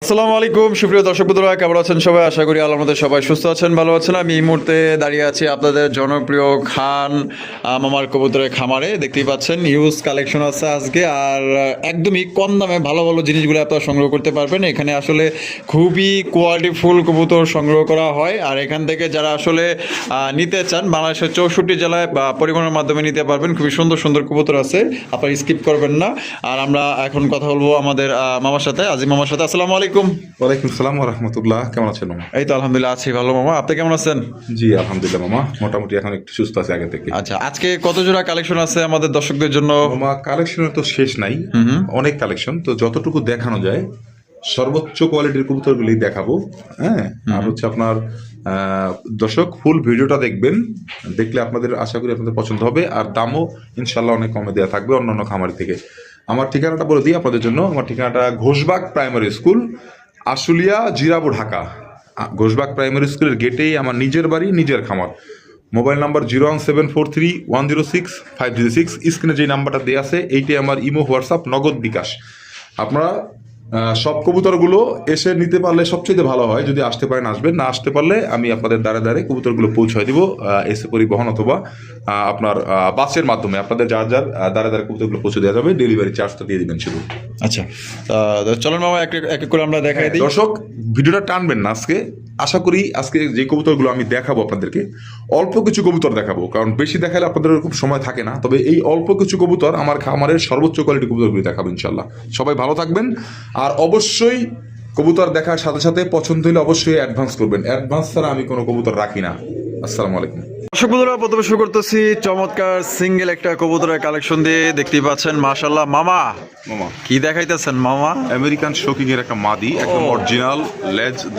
আসসালামু আলাইকুম সুপ্রিয় দর্শক বন্ধুরা, কেমন আছেন সবাই? আশা করি আল্লাহর মধ্যে সবাই সুস্থ আছেন, ভালো আছেন। আমি এই মুহূর্তে দাঁড়িয়ে আছি আপনাদের জনপ্রিয় খান মামার কবুতরের খামারে। দেখতেই পাচ্ছেন হিউজ কালেকশন আছে আজকে, আর একদমই কম দামে ভালো ভালো জিনিসগুলো আপনারা সংগ্রহ করতে পারবেন। এখানে আসলে খুবই কোয়ালিটিফুল কবুতর সংগ্রহ করা হয়, আর এখান থেকে যারা আসলে নিতে চান বাংলাদেশের 64 জেলায় বা পরিবহনের মাধ্যমে নিতে পারবেন। খুবই সুন্দর সুন্দর কবুতর আছে, আপনারা স্কিপ করবেন না। আর আমরা এখন কথা বলবো আমাদের মামার সাথে, আজিম মামার সাথে। আসসালামু আলাইকুম। ওয়ালাইকুম সালাম ওয়া রাহমাতুল্লাহ। কেমন আছেন মামা? এই তো আলহামদুলিল্লাহ আছি ভালো মামা, আপনি কেমন আছেন? জি আলহামদুলিল্লাহ মামা, মোটামুটি এখন একটু সুস্থ আছে আগে থেকে। আচ্ছা, আজকে কত জোড়া কালেকশন আছে আমাদের দর্শকদের জন্য? মামা কালেকশনের তো শেষ নাই, অনেক কালেকশন। তো যতটুকু দেখানো যায় সর্বোচ্চ কোয়ালিটির কবুতরগুলি দেখাবো। হ্যাঁ, আর হচ্ছে আপনার দর্শক ফুল ভিডিওটা দেখবেন, দেখলে আপনাদের আশা করি আপনাদের পছন্দ হবে। আর দামও ইনশাল্লাহ অনেক কমে দেওয়া থাকবে অন্যান্য খামারি থেকে। আমার ঠিকানাটা বলে দিই আপনাদের জন্য। আমার ঠিকানাটা Ghoshbag primary school, Ashulia, Zirabo, Dhaka. Ghoshbag primary স্কুলের গেটেই আমার নিজের বাড়ি, নিজের খামার। Mobile number 01743106506। স্ক্রিনে যে নাম্বারটা দেওয়া আছে এইটাই আমার ইমো, হোয়াটসঅ্যাপ, নগদ, বিকাশ। আপনারা সব কবুতরগুলো এসে নিতে পারলে সবচেয়ে ভালো হয়। যদি আসতে পারেন আসবেন, না আসতে পারলে আমি আপনাদের দ্বারে দ্বারে কবুতরগুলো পৌঁছায় দিব এসে পরিবহন অথবা আপনার বাসের মাধ্যমে আপনাদের যার যার দ্বারে দ্বারে কবুতরগুলো পৌঁছে দেওয়া যাবে। ডেলিভারি চার্জটা দিয়ে দিবেন শুধু। আচ্ছা, চলুন মামা এক এক করে আমরা দেখাই দিই। দর্শক ভিডিওটা টানবেন না আজকে। আশা করি আজকে যে কবুতরগুলো আমি দেখাবো আপনাদেরকে, অল্প কিছু কবুতর দেখাবো, কারণ বেশি দেখালে আপনাদের খুব সময় থাকে না। তবে এই অল্প কিছু কবুতর আমার খামারের সর্বোচ্চ কোয়ালিটি কবুতরগুলি দেখাবো ইনশাল্লাহ। সবাই ভালো থাকবেন, আর অবশ্যই কবুতর দেখার সাথে সাথে পছন্দ হলে অবশ্যই অ্যাডভান্স করবেন। অ্যাডভান্স ছাড়া আমি কোনো কবুতর রাখি না। আসসালামু আলাইকুম। দর্শক বন্ধুরা, প্রথমে শুরু করতেছি চমৎকার সিঙ্গেল একটা কবুতরের কালেকশন দিয়ে। দেখতেই পাচ্ছেন মাশাআল্লাহ। মামা মামা কি দেখাইতেছেন মামা? আমেরিকান শোকিং এর একটা মাদি, একদম অরিজিনাল।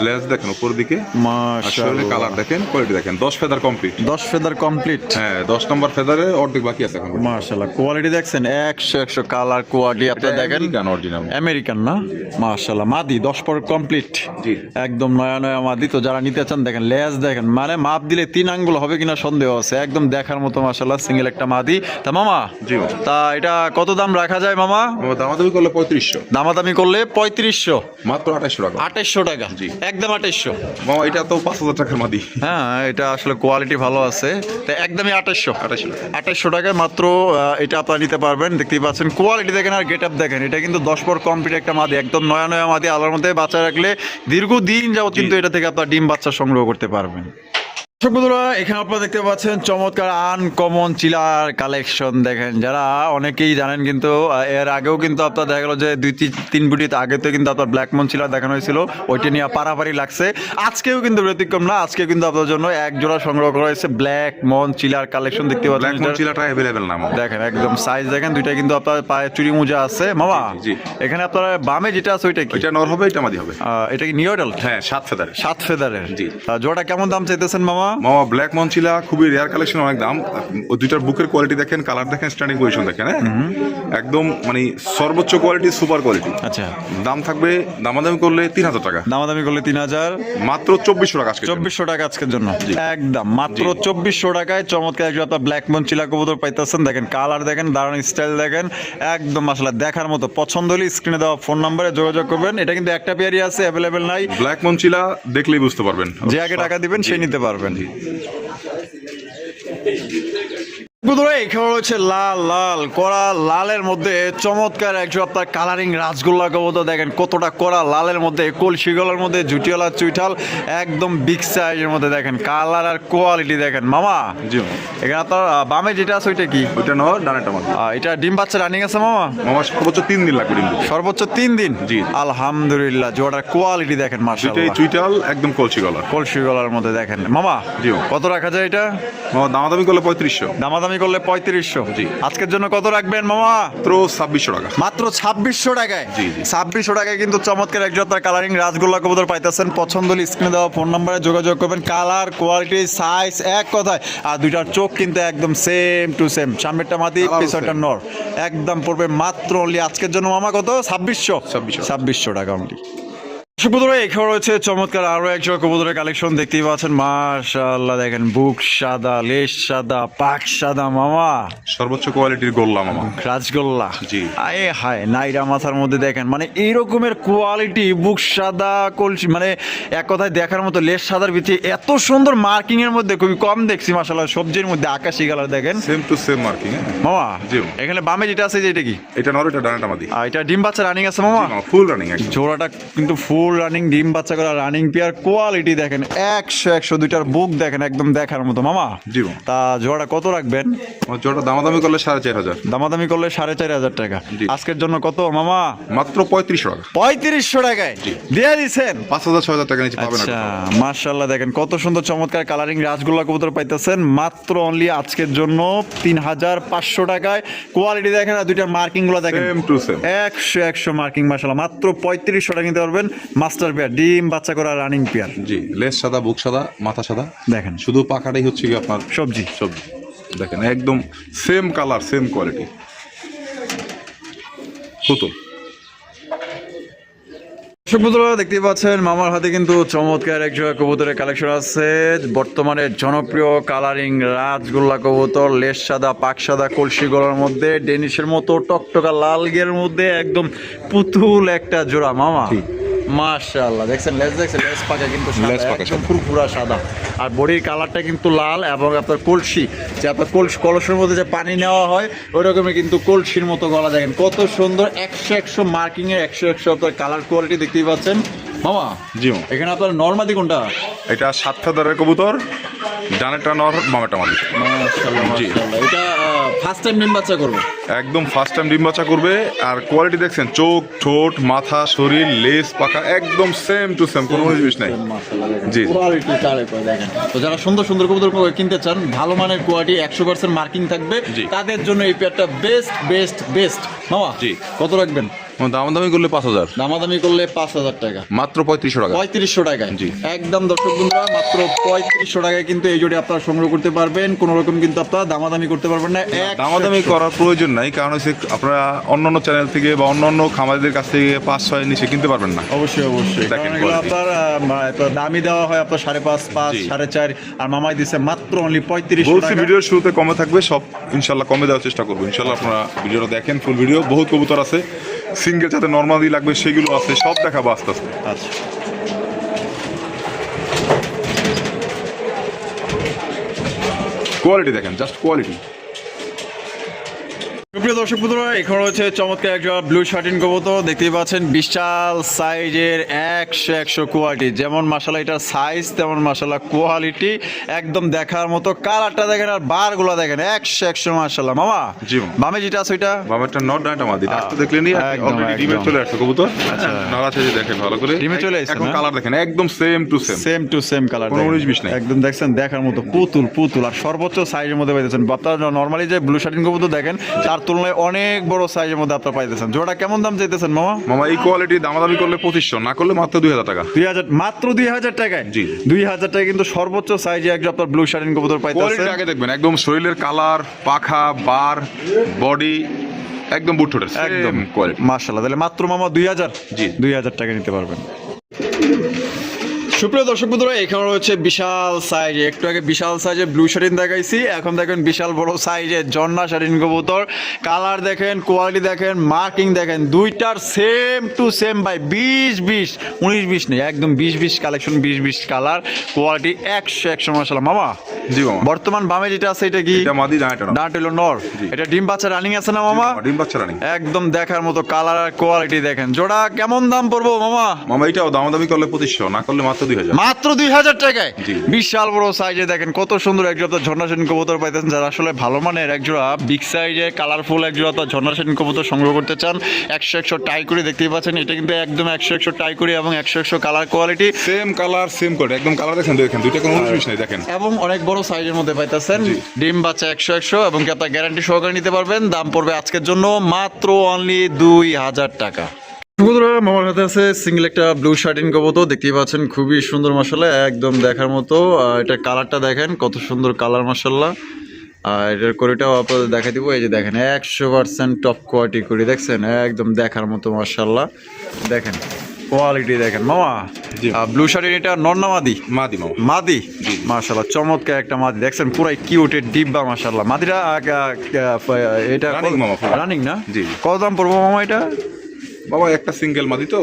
লেজ দেখেন উপর দিকে, মাশাআল্লাহ। কালার দেখেন, কোয়ালিটি দেখেন। 10 ফেদার কমপ্লিট। 10 feather complete. হ্যাঁ, 10 নম্বর ফেদারে অর্ধেক বাকি আছে এখন। মাশাআল্লাহ, কোয়ালিটি দেখছেন 100 কালার কোয়ালিটি আপনারা দেখেন। অরিজিনাল আমেরিকান না? মাশাআল্লাহ, মাদি 10 পর কমপ্লিট। জি, একদম নয়া নয়া মাদি। তো যারা নিতে চান দেখেন লেজ দেখেন, মানে মাপ দিলে 3 আঙ্গুল হবে কিনা সন্দেহ আছে। একদম দেখার মতো মাশাআল্লাহ সিঙ্গেল একটা মাদি। তা মামা, জি তা এটা কত দাম রাখা যায় মামা? দামাদামি করলে 3500। দামাদামি করলে 3500, মাত্র 2800 টাকা। 2800 টাকা? জি, একদম 2800। মামা এটা তো 5000 টাকার মাদি। হ্যাঁ, এটা আসলে কোয়ালিটি ভালো আছে। তো একদমই 2800। 2800 টাকায় মাত্র এটা আপনারা নিতে পারবেন। দেখতেই পাচ্ছেন কোয়ালিটি দেখেন আর গেট আপ দেখেন। এটা কিন্তু 10 পর কমপ্লিট একটা মাদি, একদম নয়া নয়া মাদি। আলোর মধ্যে বাচ্চা রাখলে দীর্ঘদিন যাবত কিন্তু এটা থেকে আপনার ডিম বাচ্চা সংগ্রহ করতে পারবেন। বন্ধুরা, এখানে আপনারা দেখতে পাচ্ছেন চমৎকার আনকমন চিলার কালেকশন দেখেন। যারা অনেকেই জানেন, কিন্তু এর আগেও কিন্তু আপনার দেখা গেল যে 2-3 ভিডিওতে আগে তো কিন্তু আপনার ব্ল্যাক মন চিলার দেখানো হয়েছিল, ওইটা নিয়ে পারাপারি লাগছে। আজকেও কিন্তু ব্যতিক্রম না, আজকে কিন্তু আপনাদের জন্য এক জোড়া সংগ্রহ করা হয়েছে ব্ল্যাক মন চিলার কালেকশন। দেখতে পাচ্ছেন ব্ল্যাক মন চিলাটা अवेलेबल না মামা। দেখেন একদম সাইজ দেখেন, দুইটা কিন্তু আপনার পায়ে চুরি মোজা আছে মামা। জি, এখানে আপনার বামে যেটা আছে ওইটা কি? এটা নর হবে, এটা মাদি হবে। এটা কি নিউ অ্যাডাল্ট? হ্যাঁ, 7 ফেদারের। 7 ফেদারের। জি। জোড়াটা কেমন দাম চাইতেছেন মামা? মামা ব্ল্যাক মনচিলা খুবই রেয়ার কালেকশন, অনেক দাম। ওই দুইটার বুকের কোয়ালিটি দেখেন, কালার দেখেন, স্ট্যান্ডিং পজিশন দেখেন। হ্যাঁ, একদম মানে সর্বোচ্চ কোয়ালিটি, সুপার কোয়ালিটি। আচ্ছা, দাম থাকবে দামাদামি করলে 3000 টাকা। দামাদামি করলে 3000, মাত্র 2400 টাকা আজকে। 2400 টাকা আজকের জন্য। একদম মাত্র 2400 টাকায় চমৎকার একজন আপনার ব্ল্যাক মন চিলা কবুতর পাইতেছেন। দেখেন কালার দেখেন, দারুণ স্টাইল দেখেন, একদম মাশাআল্লাহ দেখার মতো। পছন্দ হলে স্ক্রিনে দেওয়া ফোন নম্বরে যোগাযোগ করবেন। এটা কিন্তু একটা পেয়ারই আছে, অ্যাভেলেবেল নাই। ব্ল্যাক মনচিলা দেখলেই বুঝতে পারবেন, যে আগে টাকা দিবেন সে নিতে পারবেন। বন্ধুরা, এখানে রয়েছে লাল লাল কড়া লালের মধ্যে চমৎকার একজন আপনার কালারিং রাজগোল্লা কবুতর। দেখেন কতটা কড়া লালের মধ্যে, কলসি গলার মধ্যে, জুটিওয়ালা চুইঠাল, একদম বিগ সাইজের মধ্যে। দেখেন কালার আর কোয়ালিটি দেখেন মামা। জি, এখানে আপনার বামে যেটা আছে ওইটা কি? ওইটা নর, ডানেরটা মাদি। এটা ডিম বাচ্চা রানিং আছে মামা? মামা সর্বোচ্চ 3 দিন লাগবে ডিম দিতে। সর্বোচ্চ 3 দিন? জি, আলহামদুলিল্লাহ। জোড়ার কোয়ালিটি দেখেন মাশাআল্লাহ। এটাই চুইটাল, একদম কলসি গলা। কলসি গলার মধ্যে দেখেন মামা। জি, কত রাখা যায় এটা? মামা দামাদামি করলে 3500। দামাদামি করলে 3500। জি, আজকের জন্য কত রাখবেন মামা? মাত্র 2600 টাকা। মাত্র 2600 টাকায়? জি, জি, 2600 টাকায় কিন্তু চমৎকার একজন আপনার কালারিং রাজগোল্লা কবুতর পাইতেছেন। পছন্দ হলে স্ক্রিনে দেওয়া ফোন নম্বরে যোগাযোগ করবেন। কালার, কোয়ালিটি, সাইজ এক কথায়। আর দুইটার চোখ কিন্তু একদম সেম টু সেম। সামনেরটা মাদি, পিছনেরটা নর। একদম পড়বে মাত্র অনলি আজকের জন্য মামা কত? 2600 টাকা অনলি। কবুতরে এখানে রয়েছে চমৎকার আরো একজন কবুতরের কালেকশন দেখতেই পাচ্ছেন। মাশাআল্লাহ দেখেন, বুক সাদা, লেজ সাদা, পাক সাদা মামা, সর্বোচ্চ কোয়ালিটির গোল্লা মামা। রাজগোল্লা। জি। আয়ে হায়, নাইরা মাথার মধ্যে দেখেন, মানে এই রকমের কোয়ালিটি, বুক সাদা কলসি, মানে এক কথায় দেখার মতো। লেজ সাদার ভিতরে এত সুন্দর মার্কিং এর মধ্যে খুবই কম দেখছি মাশাআল্লাহ। সবজির মধ্যে আকাশি কালার দেখেন সেম টু সেম মার্কিং। মামা জি। এখানে বামে যেটা আছে যে এটা কি? এটা নর, এটা ডানাটা মাদি। আর এটা ডিম বাচ্চা রানিং আছে মামা? ফুল রানিং একদম। জোড়াটা কিন্তু ফুল রানিং, ডিম বাচ্চা করা রানিং পেয়ার। কোয়ালিটি দেখেন 100 দুইটার বুক দেখেন একদম দেখার মতো মামা। জি। তা জোড়াটা কত রাখবেন? জোড়া দামাদামি করলে 4500। দামাদামি করলে 4500 টাকা। জি। আজকের জন্য কত মামা? মাত্র 3500 টাকা। 3500 টাকায় জি। দিয়ে দিচ্ছেন? 5000-6000 টাকা নিচে পাবেন না। আচ্ছা মাশাআল্লাহ দেখেন কত সুন্দর চমৎকার কালারিং রাজগোল্লা কবুতর পাইতেছেন মাত্র অনলি আজকের জন্য 3500 টাকায়। কোয়ালিটি দেখেন আর দুইটার মার্কিং গুলো দেখেন সেম টু সেম। 100 মার্কিং মাশাআল্লাহ। মাত্র 3500 টাকা নিতে পারবেন। মাস্টার পেয়ার, ডিম বাচ্চা করা রানিং পেয়ার। জি। লেজ সাদা, বুক সাদা, মাথা সাদা, দেখেন শুধু পাখাটাই হচ্ছে কি আপনার সবজি। দেখেন একদম সেম কালার, সেম কোয়ালিটি। পুতুল। কবুতর দেখতে পাচ্ছেন মামার হাতে কিন্তু চমৎকার এক জোড়া কবুতরের কালেকশন আছে। বর্তমানে জনপ্রিয় কালারিং রাজগোল্লা কবুতর, লেজ সাদা, পাক সাদা, কলসি গলার মধ্যে, ডেনিশের মতো টকটকা লাল গের মধ্যে একদম পুতুল একটা জোড়া মামা। মাশাআল্লাহ দেখছেন, লেজ দেখছেন, লেজ পাকা কিন্তু লেজ পাকা একদম পুরোপুরা সাদা। আর বডির কালারটা কিন্তু লাল, এবং আপনার কলসি, যে আপনার কলসের মধ্যে যে পানি নেওয়া হয় ওই রকমের কিন্তু কলসির মতো গলা দেখেন কত সুন্দর। 100 মার্কিং এর 100 আপনার কালার কোয়ালিটি দেখতেই পাচ্ছেন মামা। জি। এখানে আপনার নরমাদি কোনটা? এটা 7 ফেদারের কবুতর, ডানেরটা নর, বামেরটা মাদি। মাশাআল্লাহ জি। মাশাআল্লাহ। এটা ফার্স্ট টাইম ডিম বাচ্চা করবে? একদম ফার্স্ট টাইম ডিম বাচ্চা করবে। আর কোয়ালিটি দেখছেন, চোখ, ঠোঁট, মাথা, শরীর, লেজ, পাখা একদম সেম টু সেম, কোনো জিনিস নাই। জি। কোয়ালিটি কালার করে দেখেন। তো যারা সুন্দর সুন্দর কবুতর কিনতে চান, ভালো মানের কোয়ালিটি, 100% মার্কিং থাকবে, জি। তাদের জন্য এই পেয়ারটা বেস্ট মামা। জি। কত রাখবেন? দামাদামি করলে 5000। দামাদামি করলে 5000 টাকা। মাত্র 3500 টাকা। 3500 টাকায়। জি। একদম দর্শক বন্ধুরা মাত্র 3500 টাকায় কিন্তু এই জোড়ি আপনারা সংগ্রহ করতে পারবেন। কোনো রকম কিন্তু আপনারা দামাদামি করতে পারবেন না। দামাদামি করার প্রয়োজন নাই, কারণ হচ্ছে আপনারা অন্যান্য চ্যানেল থেকে বা অন্যান্য খামারিদের কাছ থেকে 5-6 নিচে কিনতে পারবেন না। অবশ্যই দেখেন কারণ এগুলো quality। আপনার দামি দেওয়া হয় আপনার 5.5, জি। 4.5, আর মামাই দিচ্ছে মাত্র অনলি 3500 বলছি টাকা। ভিডিওর শুরুতে কমে থাকবে, সব ইনশাল্লাহ কমে দেওয়ার চেষ্টা করবো। ইনশাল্লাহ আপনারা ভিডিওটা দেখেন, ফুল ভিডিও। বহুত কবুতর আছে, সিঙ্গেল যাতে নর্মালি লাগবে সেগুলো আছে, সব দেখাবো আস্তে আস্তে। আচ্ছা কোয়ালিটি দেখেন, জাস্ট কোয়ালিটি। প্রিয় দর্শক বন্ধুরা, এখানে রয়েছে চমৎকার একটা ব্লু শার্টিন কবুতর দেখতেই পাচ্ছেন। বিশাল সাইজের 100 কোয়ালিটি। যেমন মাশাআল্লাহ এটার সাইজ, তেমন মাশাআল্লাহ কোয়ালিটি একদম দেখার মতো। কালারটা দেখেন আর বারগুলো দেখেন 100 মাশাআল্লাহ মামা। জি। বামে যেটা আছে ওইটা বাবারটা নট, ডানটা মাদি। ডাকতে দেখলেনি একদম, অলরেডি ডিমে একদম। চলে আসছে কবুতর। আচ্ছা। নড়াছে যে দেখেন ভালো করে ডিমে চলে আসছে এখন না? কালার দেখেন একদম same to same. Same to same colour, কোনো 19-20 নাই। একদম দেখছেন দেখার মতো পুতুল। আর সর্বোচ্চ সাইজের মধ্যে পাইতেছেন। আপনারা নরমালি যে ব্লু শার্টিন কবুতর দেখেন তার তুলনায় অনেক বড় সাইজের মধ্যে আপনারা পাইতেছেন। জোড়া কেমন দাম চাইতেছেন মামা? মামা এই কোয়ালিটি দামাদামি করলে 2500, না করলে মাত্র 2000 টাকা। 2000, মাত্র 2000 টাকায়। জি। 2000 টাকায় কিন্তু সর্বোচ্চ সাইজে একজন আপনার ব্লু শার্টিন কবুতর পাইতেছেন। কোয়ালিটি আগে দেখবেন, একদম শরীরের কালার, পাখা, বার, বডি একদম বুটঠোঁটের একদম কোয়ালিটি। মাশাআল্লাহ। তাহলে মাত্র মামা 2000। জি। 2000 টাকা নিতে পারবেন। সুপ্রিয় দর্শক বন্ধুরা, এখানে রয়েছে বিশাল সাইজে, একটু আগে বিশাল সাইজে ব্লু শার্টিন দেখাইছি, এখন দেখেন বিশাল বড় সাইজে জন্না শার্টিন কবুতর। কালার দেখেন, কোয়ালিটি দেখেন, মার্কিং দেখেন, দুইটার সেম টু সেম ভাই। 20-20, 19-20 নেই, একদম 20-20 কালেকশন, 20-20 কালার, কোয়ালিটি 100 মাশাআল্লাহ মামা। জি মামা। বর্তমান বামে যেটা আছে এটা কি? এটা মাদি, ডানাটা নর। ডান হলো নর। জি। এটা ডিম বাচ্চা রানিং আছে না মামা? ডিম বাচ্চা রানি। একদম দেখার মতো কালার আর কোয়ালিটি দেখেন। জোড়া কেমন দাম পড়বো মামা? মামা এটাও দামাদামি করলে 2500, না করলে মাত্র 2000। মাত্র 2000 টাকায়। জি। বিশাল বড় সাইজে দেখেন কত সুন্দর এক জোড়া ঝর্ণা সেন কবুতর পাইতেছেন। যারা আসলে ভালো মানের এক জোড়া বিগ সাইজে কালারফুল এক জোড়া ঝর্ণা সেন কবুতর সংগ্রহ করতে চান, 100 টাই করে দেখতেই পাচ্ছেন। এটা কিন্তু একদম 100 টাই করে এবং 100 colour quality same colour, same quality, একদম কালার দেখেন, দুইটা কোনো 19-20 নাই দেখেন। এবং অনেক বড় সাইজের মধ্যে পাইতেছেন। জি। ডিম বাচ্চা 100 এবং কি আপনার গ্যারান্টি সহকারে নিতে পারবেন। দাম পড়বে আজকের জন্য মাত্র অনলি 2000 টাকা। বন্ধুরা, মামার হাতে আছে সিঙ্গেল একটা ব্লু শার্টিন কবুতর দেখতেই পাচ্ছেন, খুবই সুন্দর মাশাআল্লাহ, একদম দেখার মতো। এটা কালারটা দেখেন কত সুন্দর কালার মাশাআল্লাহ। আর এটার কোয়ালিটিটাও আপনাদের দেখাই দিব। এই যে দেখেন 100% টপ কোয়ালিটি করে দেখছেন, একদম দেখার মতো মাশাআল্লাহ। দেখেন কোয়ালিটি দেখেন মামা। জি। ব্লু শাড়ির এটা নর না মাদি? মাদি মামা। মাদি। মাশাআল্লাহ চমৎকার একটা মাদি দেখছেন, পুরাই কিউটের ডিব্বা মাশাআল্লাহ। মাদিরা এটা Running মামা, পুরো। রানিং না? জি। কত দাম পড়বো মামা এটা? বাবা একটা সিঙ্গেল মাদি তো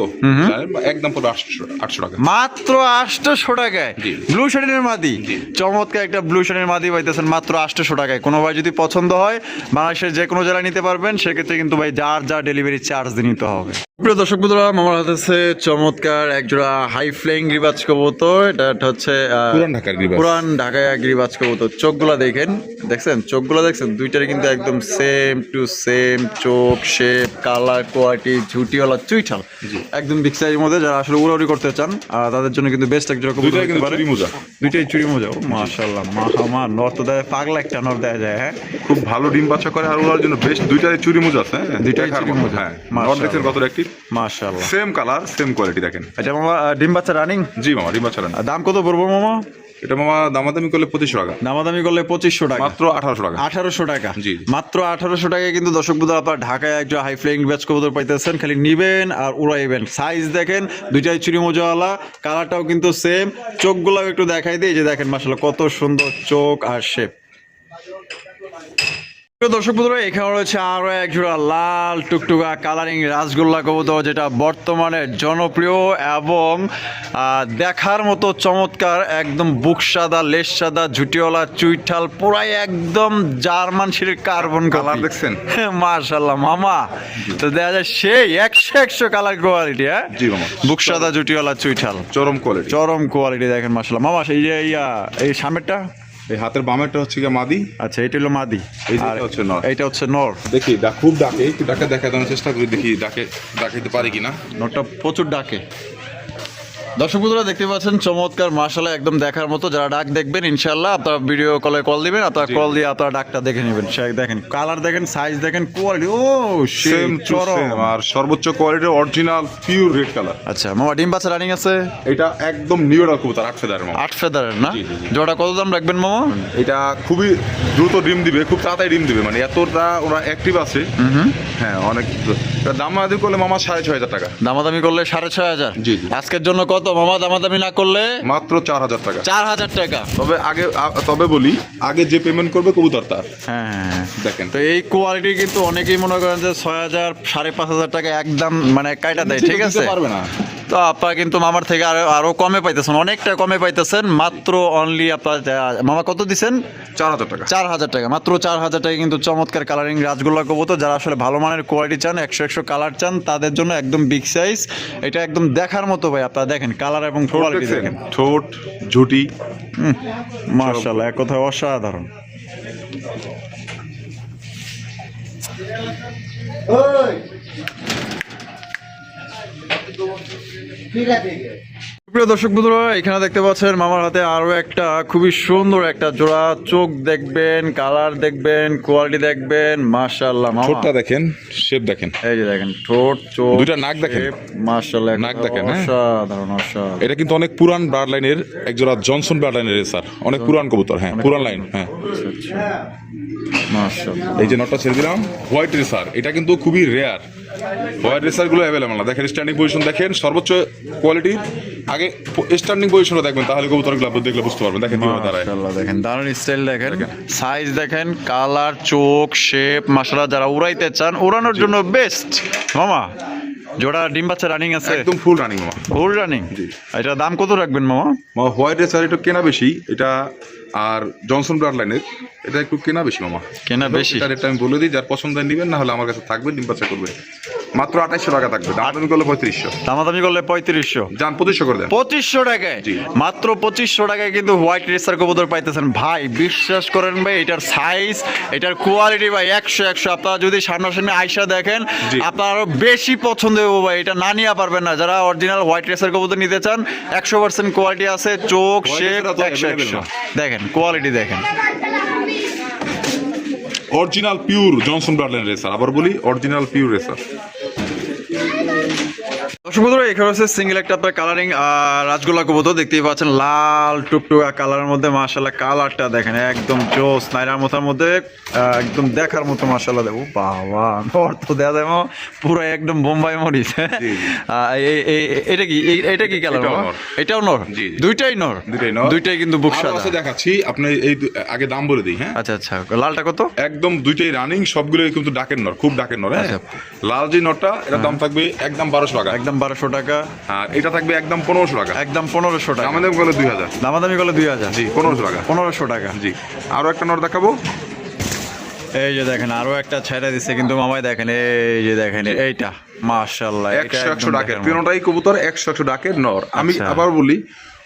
একদম পড়বে 800 টাকা। মাত্র 800 টাকায় জি। ব্লু শাড়ির মাদি। জি। চমৎকার একটা ব্লু শাড়ির মাদি পাইতেছেন মাত্র 800 টাকায়। কোনো ভাই যদি পছন্দ হয় বাংলাদেশের যে কোনো জেলায় নিতে পারবেন, সেক্ষেত্রে কিন্তু ভাই যার যা ডেলিভারি চার্জ দিয়ে নিতে হবে। প্রিয় দর্শক বন্ধুরা, আমার হাতে আছে চমৎকার একজোড়া হাই ফ্লাইং গিরিবাজ কবুতর। এটা হচ্ছে পুরান ঢাকার গিরিবাজ। পুরান ঢাকায় গিরিবাজ কবুতর। চোখগুলা দেখছেন, চোখগুলা দেখছেন, দুইটারে কিন্তু একদম সেম টু সেম চোখ, শেপ, কালার, কোয়ালিটি, ঝুটিওয়ালা চুইঠাল একদম বিগ সাইজের মধ্যে। যারা আসলে উড়াউড়ি করতে চান তাদের জন্য কিন্তু বেস্ট একজোড়া কবুতর দুইটাই হতে কিন্তু পারে। চুরি মোজা। দুইটাই চুরি মোজা। মাশাআল্লাহ মাহা নর তো দেয়, পাগলা একটা নর দেয়া যায়। হ্যাঁ, খুব ভালো ডিম বাচ্চা করে আর ওর জন্য বেস্ট দুইটাই চুরি মোজা আছে। হ্যাঁ, দুইটাই দেখার চুরি মতো। মোজা। হ্যাঁ, মাশাআল্লাহ। নট দেখেন কত অ্যাক্টিভ। মাশাআল্লাহ। সেম কালার সেম কোয়ালিটি দেখেন। আচ্ছা মামা, ডিম বাচ্চা রানিং? জি মামা, ডিম বাচ্চা রান। দাম কত পড়বো মামা? এটা মামা দামাদামি করলে 2500 টাকা। দামাদামি করলে 2500 টাকা। মাত্র 1800 টাকা। 1800 টাকা। জি। মাত্র 1800 টাকায় কিন্তু দর্শক বন্ধুরা আপনার ঢাকায় একটা হাই ফ্লাইং ব্যাচ কবুতর পাইতেছেন। খালি নিবেন আর উড়াইবেন। সাইজ দেখেন, দুইটাই চুরি মোজাওয়ালা, কালারটাও কিন্তু সেম। চোখগুলো একটু দেখাই দিই, যে দেখেন মাশাআল্লাহ কত সুন্দর চোখ আর শেপ। দর্শক বন্ধুরা, এখানে রয়েছে আরো এক জোড়া লাল টুকটুকা কালারিং রাসগোল্লা কবুতর, যেটা বর্তমানে জনপ্রিয় এবং দেখার মতো চমৎকার। একদম বুক সাদা, লেশ সাদা, ঝুটিওয়ালা চুইঠাল, পুরাই একদম জার্মান শিরের কার্বন কালার দেখছেন? মাশাআল্লাহ মামা, তো দেখা যায় সেই 100 কালার কোয়ালিটি। হ্যাঁ জি মামা। বুক সাদা, ঝুটিওয়ালা চুইঠাল, চরম কোয়ালিটি। চরম কোয়ালিটি দেখেন মাশাআল্লাহ মামা। সেই যে এই সামনেরটা, এই হাতের বামেরটা হচ্ছে গিয়ে মাদি। আচ্ছা এটা হলো মাদি, এই যে আর এটা হচ্ছে নর। এইটা হচ্ছে নর। দেখি খুব ডাকে, একটু ডাকে দেখানোর চেষ্টা করি, দেখি ডাকাইতে পারি কিনা। নটটা প্রচুর ডাকে। দর্শক বন্ধুরা দেখতে পাচ্ছেন চমৎকার মাশাআল্লাহ, একদম দেখার মতো। যারা ডাক দেখবেন ইনশাআল্লাহ আপনারা ভিডিও কলে কল দিবেন, আপনারা কল দিয়ে আপনারা ডাকটা দেখে নেবেন। দেখেন কালার দেখেন, সাইজ দেখেন, কোয়ালিটি ও সেম টু চরম। সেম, আর সর্বোচ্চ কোয়ালিটির অরিজিনাল পিওর রেড কালার। আচ্ছা মামা, ডিম বাচ্চা রানিং আছে? এটা একদম নিউ কবুতর, 8 ফেদারের মামা। 8 ফেদারের না? জি, জি, জি। জোড়া কত দাম রাখবেন মামা? এটা খুবই দ্রুত ডিম দিবে, খুব তাড়াতাড়ি ডিম দিবে, মানে এতটা ওরা অ্যাক্টিভ আছে। হ্যাঁ, অনেক। এটা দাম আদি করলে মামা 6500 টাকা। দামাদামি করলে 6500। জি, জি। আজকের জন্য কত মামা দামাদামি না করলে? মাত্র 4000 টাকা। 4000 টাকা। তবে বলি, আগে যে পেমেন্ট করবে কবুতর তার। হ্যাঁ দেখেন তো এই কোয়ালিটি কিন্তু অনেকেই মনে করেন যে 6000 5500 টাকা একদম মানে কাইটা দেয়, ঠিক আছে? পারবে না। তো আপনারা কিন্তু মামার থেকে আরো কমে পাইতেছেন, অনেকটা কমে পাইতেছেন। মাত্র অনলি আপনার মামা কত দিচ্ছেন? 4000 টাকা। 4000 টাকা। মাত্র 4000 টাকা কিন্তু চমৎকার কালারিং রাজগোল্লা কবুতর। যারা আসলে ভালো মানের কোয়ালিটি চান, 100 কালার চান, তাদের জন্য একদম বিগ সাইজ। এটা একদম দেখার মতো ভাই। আপনারা দেখেন কালার এবং কোয়ালিটি দেখেন। ঠোঁট ঝুটি মাশাআল্লাহ, এক কথায় অসাধারণ। প্রিয় দর্শক বন্ধুরা, এখানে দেখতে পাচ্ছেন মামার হাতে আরো একটা খুবই সুন্দর একটা জোড়া। চোখ দেখবেন, কালার দেখবেন, কোয়ালিটি দেখবেন, মাশাআল্লাহ মামা। ঠোঁটটা দেখেন, শেপ দেখেন। এই যে দেখেন ঠোঁট, চোখ, দুইটা নাক দেখেন। মাশাআল্লাহ, নাক দেখেন, হ্যাঁ। অসাধারণ অসাধারণ। এটা কিন্তু অনেক পুরান ব্লাড লাইনের একজোড়া জনসন ব্লাড লাইনের রেসার, অনেক পুরান কবুতর। হ্যাঁ, পুরান লাইন। হ্যাঁ, মাশাআল্লাহ। এই যে নটটা ছেড়ে দিলাম, হোয়াইট রেসার। এটা কিন্তু খুবই রেয়ার। হোয়াইট রেসার গুলো অ্যাভেলেবল না। দেখেন স্ট্যান্ডিং পজিশন দেখেন, সর্বোচ্চ কোয়ালিটি। আগে স্ট্যান্ডিং পজিশনটা দেখবেন, তাহলে কবুতরগুলো দেখলে বুঝতে পারবেন। দেখেন কিভাবে দাঁড়ায়। মাশাআল্লাহ দেখেন, দারুণ স্টাইল দেখেন, সাইজ দেখেন, কালার, চোখ, শেপ, মাশাআল্লাহ। যারা উড়াইতে চান, উড়ানোর জন্য বেস্ট মামা। জোড়া ডিম বাচ্চা রানিং আছে? একদম ফুল রানিং মামা। Full running. এটা দাম কত রাখবেন মামা? হোয়াইট রেসার এটা কেনা বেশি, এটা আর জনসন ব্লাড লাইনের এটা একটু কেনা বেশি মামা। কেনা বেশি? এটা রেটটা আমি বলে দিই, যার পছন্দ হয় নিবেন, না হলে আমার কাছে থাকবে, ডিম বাচ্চা করবে। মাত্র 2800 টাকা থাকবে। দামাদামি করলে 3500। দামাদামি করলে 3500। যান 2500 করে দেন। 2500 টাকায়? জি। মাত্র 2500 টাকায় কিন্তু হোয়াইট রেসার কবুতর পাইতেছেন ভাই। বিশ্বাস করেন ভাই, এটার সাইজ, এটার কোয়ালিটি ভাই 100। আপনারা যদি সামনাসামনি আইসা দেখেন, জি। আপনার আরো বেশি পছন্দ হবে ভাই। এটা না নিয়ে পারবেন না। যারা অরিজিনাল হোয়াইট রেসার কবুতর নিতে চান, 100% কোয়ালিটি আছে। চোখ, White শেপ racer তো 100। available না। দেখেন কোয়ালিটি দেখেন। Original pure Johnson blood line racer. আবার বলি, অরিজিনাল পিওর রেসার। সুন্দর এখানে হচ্ছে সিঙ্গেল একটা আপনার কালারিং রাজগোল্লা কবুতর দেখতেই পাচ্ছেন, লাল টুকটুকা কালারের মধ্যে মাশাআল্লাহ কালারটা দেখেন একদম জোস নাইরার মতার মধ্যে একদম দেখার মতো মাশাআল্লাহ। দেখো বাবা নর তো দেয়া যায় পুরো একদম বোম্বাই মরিচ। এটা কি কালার? এটাও নর? দুইটাই নর? দুইটাই কিন্তু বুক সাদা। দেখাচ্ছি আপনি এই আগে দাম বলে দিই। হ্যাঁ আচ্ছা আচ্ছা, লালটা কত? একদম দুইটাই রানিং, সবগুলো কিন্তু ডাকের নর, খুব ডাকের নর। হ্যাঁ লাল যে নরটা এটার দাম থাকবে একদম 1200 টাকা। একদম 1200 টাকা। আর এটা থাকবে একদম 1500 টাকা। একদম 1500 টাকা। দামাদামি করলে 2000। দামাদামি করলে 2000। জি 1500 টাকা। 1500 টাকা। জি আরো একটা নর দেখাবো। এই যে দেখেন আরো একটা ছেড়ে দিচ্ছে কিন্তু মামাই, দেখেন এই যে দেখেন এইটা মাশাআল্লাহ 100 ডাকের পেনোটাই কবুতর, 100 ডাকের নর। আমি আবার বলি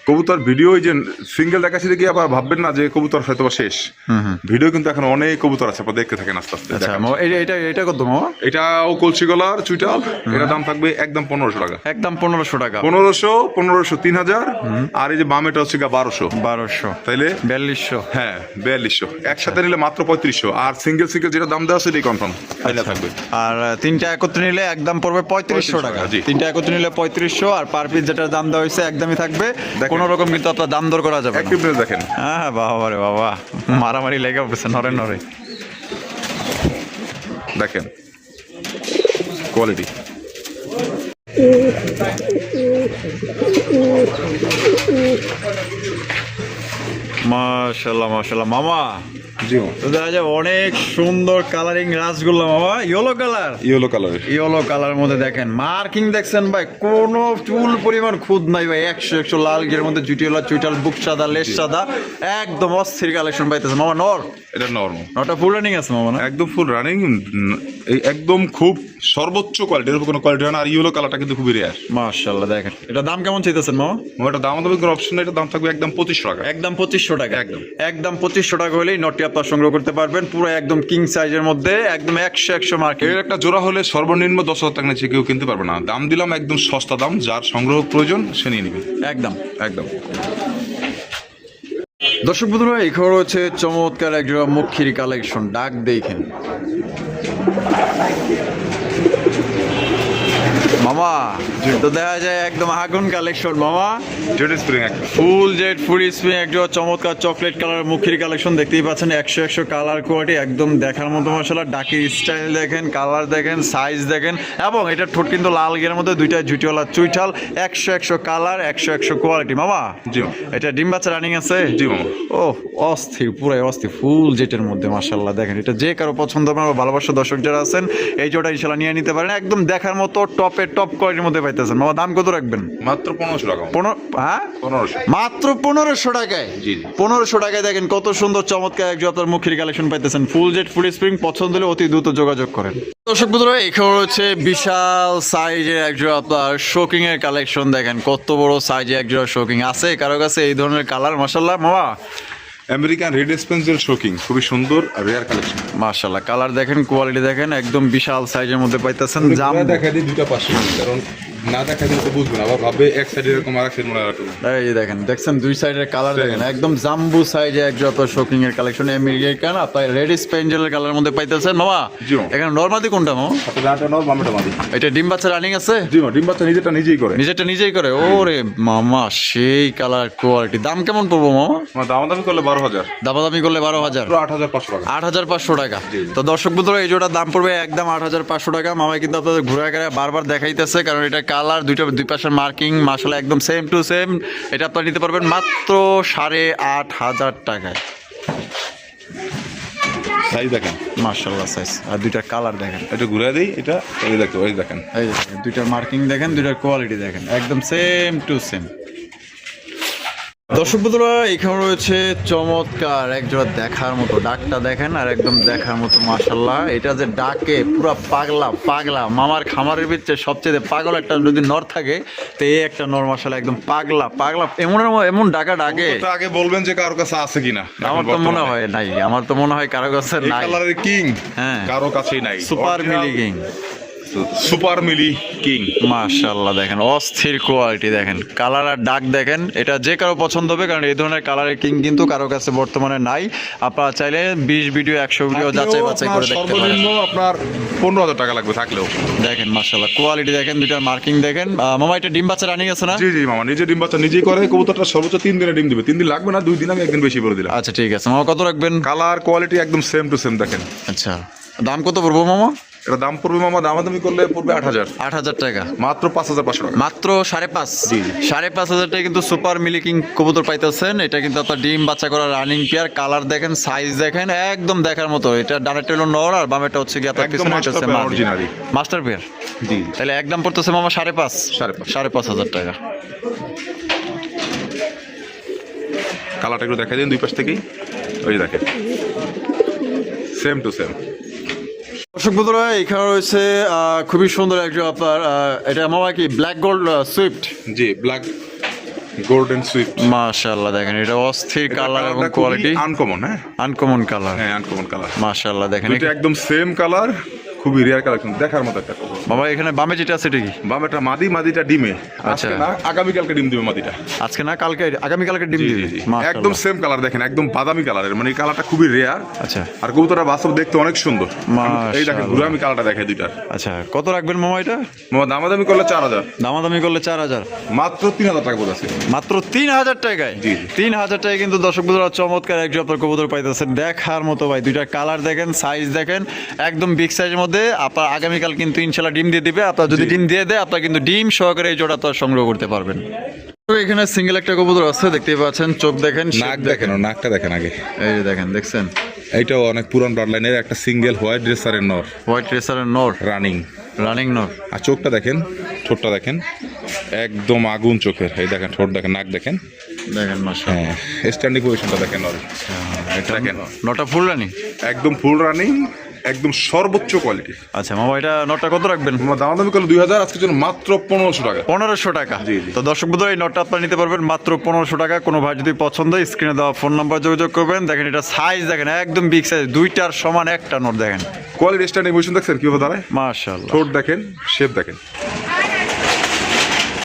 কবুতর ভিডিও যে সিঙ্গেল দেখাচ্ছি দেখি আবার ভাববেন না যে কবুতর হয়তো বা শেষ। ভিডিও কিন্তু এখন অনেক কবুতর আছে, আপনারা দেখতে থাকেন আস্তে আস্তে। এটা কত মামা? এটাও কলসি গলার চুইটাল, এটার দাম থাকবে একদম 1500 টাকা। একদম 1500 টাকা। 1500 3000। আর এই যে বামেটা হচ্ছে 1200 তাইলে 4200। হ্যাঁ 4200 একসাথে নিলে মাত্র 3500। আর সিঙ্গেল যেটা দাম দেওয়া আছে এটাই কনফার্ম থাকবে। আর তিনটা একত্রে নিলে একদম পড়বে 3500 টাকা। তিনটা একত্রে নিলে 3500। আর পার পিস যেটা দাম দেওয়া হয়েছে একদমই থাকবে, কোনো রকম কিন্তু আপনার দাম দর করা যাবে। একটু দেখেন। হ্যাঁ বাবা রে বাবা, মারামারি লেগে উঠছে নরে নরে। দেখেন কোয়ালিটি। মাশাআল্লাহ মাশাআল্লাহ মামা। জি তো দেখা যায় অনেক সুন্দর কালারিং রাসগোল্লা মামা, ইয়েলো কালারের মধ্যে দেখেন মার্কিং দেখছেন ভাই, কোনো চুল পরিমাণ খুদ নাই ভাই, 100 লাল গের মধ্যে জুটিওয়ালা চুইটাল, বুক সাদা, লেস সাদা, একদম অস্থির কালেকশন পাইতেছে মামা। নর? এটা নরটা ফুল রানিং আছে মামা না? একদম ফুল রানিং, এই একদম খুব সর্বোচ্চ কোয়ালিটির উপর কোনো কোয়ালিটি না। আর ইয়েলো কালারটা কিন্তু খুবই রেয়ার। মাশাআল্লাহ দেখেন এটা দাম কেমন চাইতেছেন মামা? এটা দাম দামি কোনো অপশন, এটা দাম থাকবে একদম 2500 টাকা। একদম 2500 টাকা। একদম 2500 টাকা হলেই নটটি আপনার সংগ্রহ করতে পারবেন, পুরো একদম কিং সাইজের মধ্যে, একদম 100 মার্কেট। এর একটা জোড়া হলে সর্বনিম্ন 10,000 টাকা নিচে কেউ কিনতে পারবে না। দাম দিলাম একদম সস্তা দাম, যার সংগ্রহ প্রয়োজন সে নিয়ে নেবে। একদম। দর্শক বন্ধুরা এখানে হচ্ছে চমৎকার একজোড়া মুখির কালেকশন, ডাক দেখেন মামা। তো দেখা যায় একদম আগুন কালেকশন মামা, ফুল জেড ফুল স্প্রিং একজোড়া চমৎকার চকলেট কালার মুখির কালেকশন দেখতেই পাচ্ছেন, 100 কালার কোয়ালিটি, একদম দেখার মতো মাশাআল্লাহ। ডাকির স্টাইল দেখেন, কালার দেখেন, সাইজ দেখেন, এবং এটা ঠোঁট কিন্তু লাল গের মধ্যে, দুইটা জুটিওয়ালা চুইঠাল, 100 কালার, 100 কোয়ালিটি মামা। জি এটা ডিম বাচ্চা রানিং আছে? জি মামা। ও অস্থির, পুরাই অস্থির, ফুল জেটের মধ্যে মাশাআল্লাহ। দেখেন এটা যে কারো পছন্দ হবে, আমার ভালোবাসা দর্শক যারা আছেন এই জোড়া ইনশাআল্লাহ নিয়ে নিতে পারেন, একদম দেখার মতো টপ কোয়ালিটির মধ্যে পাইতেছেন মামা। দাম কত রাখবেন? মাত্র 1500 টাকা। 1500 মাত্র 1500 টাকায়? জি 1500 টাকায় দেখেন কত সুন্দর চমৎকার একজন আপনার মুখির কালেকশন পাইতেছেন, ফুল জেট ফুল স্প্রিং। পছন্দ হলে অতি দ্রুত যোগাযোগ করেন। দর্শক বন্ধুরা এখানে হচ্ছে বিশাল সাইজের একজন আপনার শোকিং এর কালেকশন, দেখেন কত বড় সাইজে একজন শোকিং আছে কারো কাছে এই ধরনের কালার মাশাআল্লাহ মামা। আমেরিকান রেড স্পেন্সেল শোকিং, খুবই সুন্দর আর রেয়ার কালেকশন মাশাআল্লাহ। কালার দেখেন, কোয়ালিটি দেখেন, একদম বিশাল সাইজের মধ্যে পাইতেছেন। জাম দেখা দিই দুটো পাশে, কারণ না দেখা দিলে তো বুঝবেন, আবার ভাবে এক সাইডে এরকম আর এক সাইড মনে হয়। এই দেখেন দেখছেন দুই সাইডের কালার দেখেন, একদম জাম্বু সাইজে একজন আপনার শোকিং এর কালেকশন, আমেরিকান আপনার রেড স্পেঞ্জেলের কালারের মধ্যে পাইতেছেন মামা। এখানে নরমালি কোনটা মামা? এটা ডিম বাচ্চা রানিং আছে? জি মামা, ডিম বাচ্চা নিজেরটা নিজেই করে। ওরে মামা সেই কালার কোয়ালিটি। দাম কেমন পড়বো মামা? দামাদামি করলে 12,000। দামাদামি করলে 12,000? 8,500 টাকা। 8,500 টাকা। তো দর্শক বন্ধুরা এই জোড়ার দাম পড়বে একদম 8,500 টাকা। মামা কিন্তু আপনাদের ঘুরে ঘুরে বারবার দেখাইতেছে, কারণ এটা কালার দুই পাশের মার্কিং মাশাআল্লাহ একদম সেম টু সেম। এটা আপনারা নিতে পারবেন মাত্র 8,500 টাকায়। সাইজ দেখেন মাশাআল্লাহ সাইজ, আর দুইটা কালার দেখেন। এটা ঘুরে দেই, এটা এই দেখো, এই দেখেন, এই দেখেন দুইটার মার্কিং দেখেন, দুইটার কোয়ালিটি দেখেন, একদম সেম টু সেম। দর্শক বন্ধুরা এখানে রয়েছে চমৎকার একজোড়া দেখার মতো, ডাকটা দেখেন আর একদম দেখার মতো মাশাআল্লাহ। এটা যে ডাকে পুরো পাগলা মামার খামারের ভিতরে সবচেয়ে পাগল একটা যদি নর থাকে তো এই একটা নর মাশাআল্লাহ, একদম পাগলা এমন ডাকে। আগে বলবেন যে কারো কাছে আছে কিনা। আমার তো মনে হয় নাই, আমার তো মনে হয় কারো কাছে নাই। কালারের কিং হ্যাঁ কারো কাছেই নাই, সুপার মিলি কিং। সুপার মিলি কিং। মাশাআল্লাহ দেখেন অস্থির কোয়ালিটি দেখেন, কালার আর ডাক দেখেন, এটা যে কারো পছন্দ হবে, কারণ এই ধরনের কালারের কিং কিন্তু কারো কাছে বর্তমানে নাই। আপনারা চাইলে 20 ভিডিও 100 ভিডিও যাচাই বাছাই করে দেখতে পারেন। সর্বনিম্ন আপনার 15,000 টাকা লাগবে থাকলেও। দেখেন মাশাআল্লাহ কোয়ালিটি দেখেন, দুইটার মার্কিং দেখেন। মামা এটা ডিম বাচ্চা রানিং আছে না? জি জি মামা নিজে ডিম বাচ্চা নিজেই করে। কবুতরটা সর্বোচ্চ 3 দিনে ডিম দিবে। 3 দিন লাগবে না, 2 দিন আমি একদিন বেশি করে দিলাম। আচ্ছা ঠিক আছে মামা, কত রাখবেন? কালার কোয়ালিটি একদম সেম টু সেম দেখেন। আচ্ছা দাম কত পড়বো মামা? এটা দাম পড়বে মামা, দামাদামি করলে পড়বে 8,000। 8,000 টাকা মাত্র 5,500 টাকা। মাত্র 5.5। জি। 5,500 টাকা কিন্তু সুপার মিল্কিং কবুতর পাইতেছেন। এটা কিন্তু আপনার ডিম বাচ্চা করা রানিং পেয়ার। কালার দেখেন, সাইজ দেখেন, একদম দেখার মতো। এটা ডানেরটা হলো নর আর বামেরটা হচ্ছে কি আপনার একদম পিছনে master হচ্ছে pair originally। Master pair. জি তাহলে একদম পড়তেছে মামা 5.5। 5,500 টাকা। কালারটা একটু দেখাই দিন দুই পাশ থেকেই। ওই যে দেখেন সেম টু সেম। দর্শক বন্ধুরা এখানে রয়েছে খুবই সুন্দর একজন আপনার এটা মামা কি ব্ল্যাক গোল্ড সুইফট? জি ব্ল্যাক গোল্ডেন সুইফট। মাশাআল্লাহ দেখেন এটা অস্থির কালার এবং কোয়ালিটি আনকমন। হ্যাঁ আনকমন কালার। হ্যাঁ আনকমন কালার। মাশাআল্লাহ দেখেন এটা একদম সেম কালার, খুবই রেয়ার কালেকশন, দেখার মতো একটা কবুতর। বাবা এখানে বামে যেটা আছে এটা কি? বামেটা মাদি, মাদিটা ডিমে। আচ্ছা। আজকে না আগামীকালকে ডিম দিবে মাদিটা। আজকে না কালকে, আগামীকালকে ডিম জি, দিবে। জি, জি। মাশাআল্লাহ। একদম সেম কালার দেখেন, একদম বাদামি কালারের, মানে এই কালারটা খুবই রেয়ার। আচ্ছা আর কবুতরটা বাস্তব দেখতে অনেক সুন্দর। এই দেখেন মাশাআল্লাহ। ঘুরে আমি কালারটা দেখাই দুইটার। আচ্ছা কত রাখবেন মামা এটা? মামা দামাদামি করলে 4,000। দামাদামি করলে 4,000। মাত্র 3,000 টাকা পড়ে আছে। মাত্র 3,000 টাকায়। জি, জি। 3,000 টাকায় কিন্তু দর্শক বন্ধুরা চমৎকার একজন আপনার কবুতর পাইতেছেন, দেখার মতো ভাই। দুইটা কালার দেখেন, সাইজ দেখেন, একদম বিগ সাইজের মধ্যে। আপনার আগামীকাল কিন্তু ইনশাল্লাহ ডিম দিয়ে দিবে। আপনার যদি জি। ডিম দিয়ে দেয় আপনার কিন্তু ডিম সহকারে এই জোড়া তো আর সংগ্রহ করতে পারবেন। তো এখানে সিঙ্গেল একটা কবুতর আছে, দেখতেই পাচ্ছেন। চোখ দেখেন, নাক দেখেন, নাকটা দেখেন আগে। এই যে দেখেন, দেখছেন এইটাও অনেক পুরান ব্লাড লাইনের একটা সিঙ্গেল হোয়াইট ড্রেসারের নর, হোয়াইট রেসারের নর, রানিং। রানিং নর। আর চোখটা দেখেন, ঠোঁটটা দেখেন, একদম আগুন চোখের। এই দেখেন ঠোঁট দেখেন, নাক দেখেন। দেখেন মাশাআল্লাহ। হ্যাঁ স্ট্যান্ডিং পজিশনটা দেখেন নর। এটা দেখেন নটা ফুল রানিং। একদম ফুল রানিং, একদম সর্বোচ্চ কোয়ালিটি। আচ্ছা মামা এটা নটটা কত রাখবেন? দামাদামি করলে 2,000, আজকের জন্য মাত্র 1,500 টাকা। 1500 টাকা। জি, জি। তো দর্শক বন্ধুরা এই নটটা আপনারা নিতে পারবেন মাত্র 1500 টাকা। কোনো ভাই যদি পছন্দ হয় স্ক্রিনে দেওয়া ফোন নাম্বার যোগাযোগ করবেন। দেখেন এটা সাইজ দেখেন, একদম বিগ সাইজ, দুইটার সমান একটা নট দেখেন। কোয়ালিটি স্ট্যান্ডিং পজিশন দেখছেন কিভাবে দাঁড়ায়? মাশাআল্লাহ। ঠোঁট দেখেন, শেপ দেখেন।